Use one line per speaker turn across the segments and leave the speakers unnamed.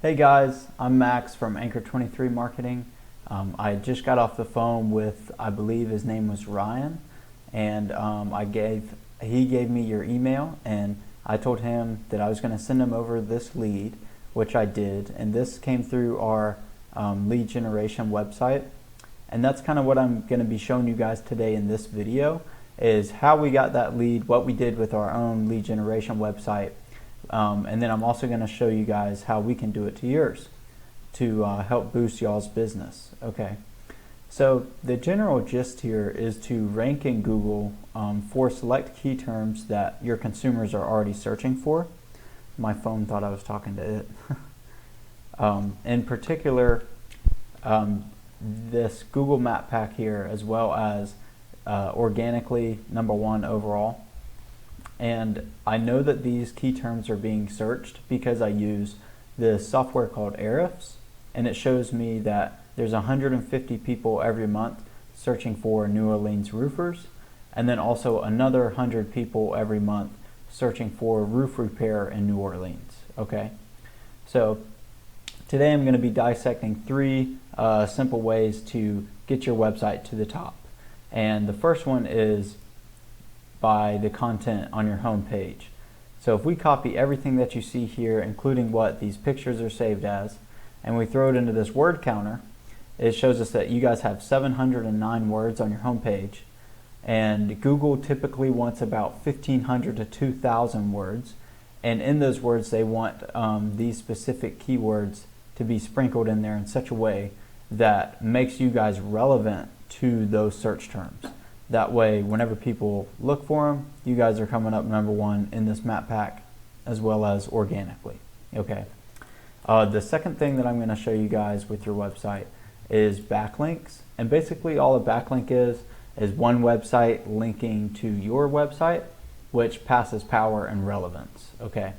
Hey guys, I'm Max from Anchor 23 Marketing. I just got off the phone with, I believe his name was Ryan, and he gave me your email, and I told him that I was going to send him over this lead, which I did, and this came through our lead generation website. And that's kind of what I'm going to be showing you guys today in this video, is how we got that lead, what we did with our own lead generation website. And then I'm also going to show you guys how we can do it to yours to help boost y'all's business. Okay, so the general gist here is to rank in Google for select key terms that your consumers are already searching for. My phone thought I was talking to it. In particular, this Google Map Pack here, as well as organically #1 overall. And I know that these key terms are being searched because I use this software called Ahrefs, and it shows me that there's 150 people every month searching for New Orleans roofers, and then also another 100 people every month searching for roof repair in New Orleans. Okay, so today I'm going to be dissecting 3 simple ways to get your website to the top. And the first one is by the content on your home page. So if we copy everything that you see here, including what these pictures are saved as, and we throw it into this word counter, it shows us that you guys have 709 words on your home page, and Google typically wants about 1,500 to 2,000 words, and in those words they want these specific keywords to be sprinkled in there in such a way that makes you guys relevant to those search terms. That way, whenever people look for them, you guys are coming up #1 in this map pack, as well as organically. Okay. The second thing that I'm going to show you guys with your website is backlinks. And basically all a backlink is one website linking to your website, which passes power and relevance. Okay.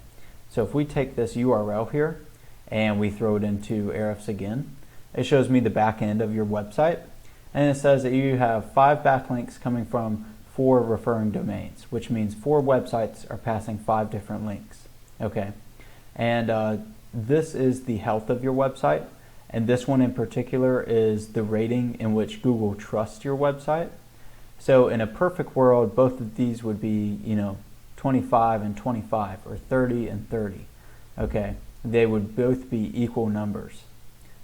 So if we take this URL here and we throw it into Ahrefs again, it shows me the back end of your website. And it says that you have 5 backlinks coming from 4 referring domains, which means 4 websites are passing 5 different links. Okay, and this is the health of your website, and this one in particular is the rating in which Google trusts your website. So in a perfect world, both of these would be, 25 and 25, or 30 and 30. Okay, they would both be equal numbers.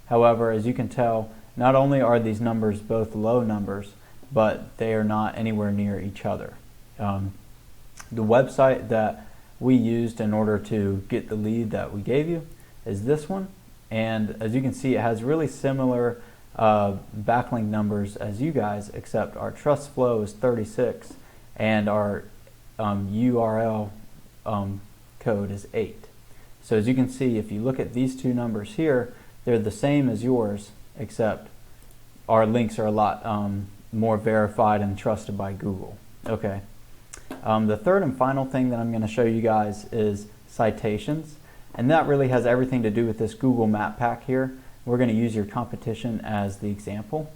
However, as you can tell, not only are these numbers both low numbers, but they are not anywhere near each other. The website that we used in order to get the lead that we gave you is this one, and as you can see, it has really similar backlink numbers as you guys, except our trust flow is 36 and our URL code is 8. So as you can see, if you look at these 2 numbers here, they're the same as yours, except our links are a lot more verified and trusted by Google. Okay. The third and final thing that I'm going to show you guys is citations, and that really has everything to do with this Google Map Pack here. We're going to use your competition as the example.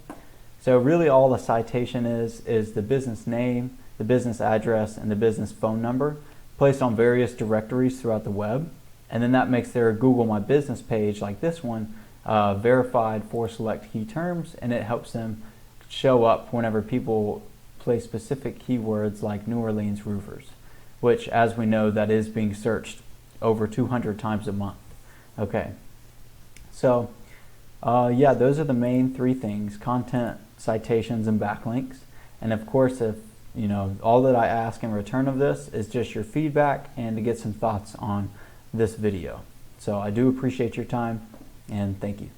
So really all the citation is the business name, the business address, and the business phone number placed on various directories throughout the web, and then that makes their Google My Business page, like this one, verified for select key terms, and it helps them show up whenever people place specific keywords like New Orleans roofers, which, as we know, that is being searched over 200 times a month. Okay, so yeah, those are the main 3 things: content, citations, and backlinks. And of course, if all that I ask in return of this is just your feedback and to get some thoughts on this video. So I do appreciate your time, and thank you.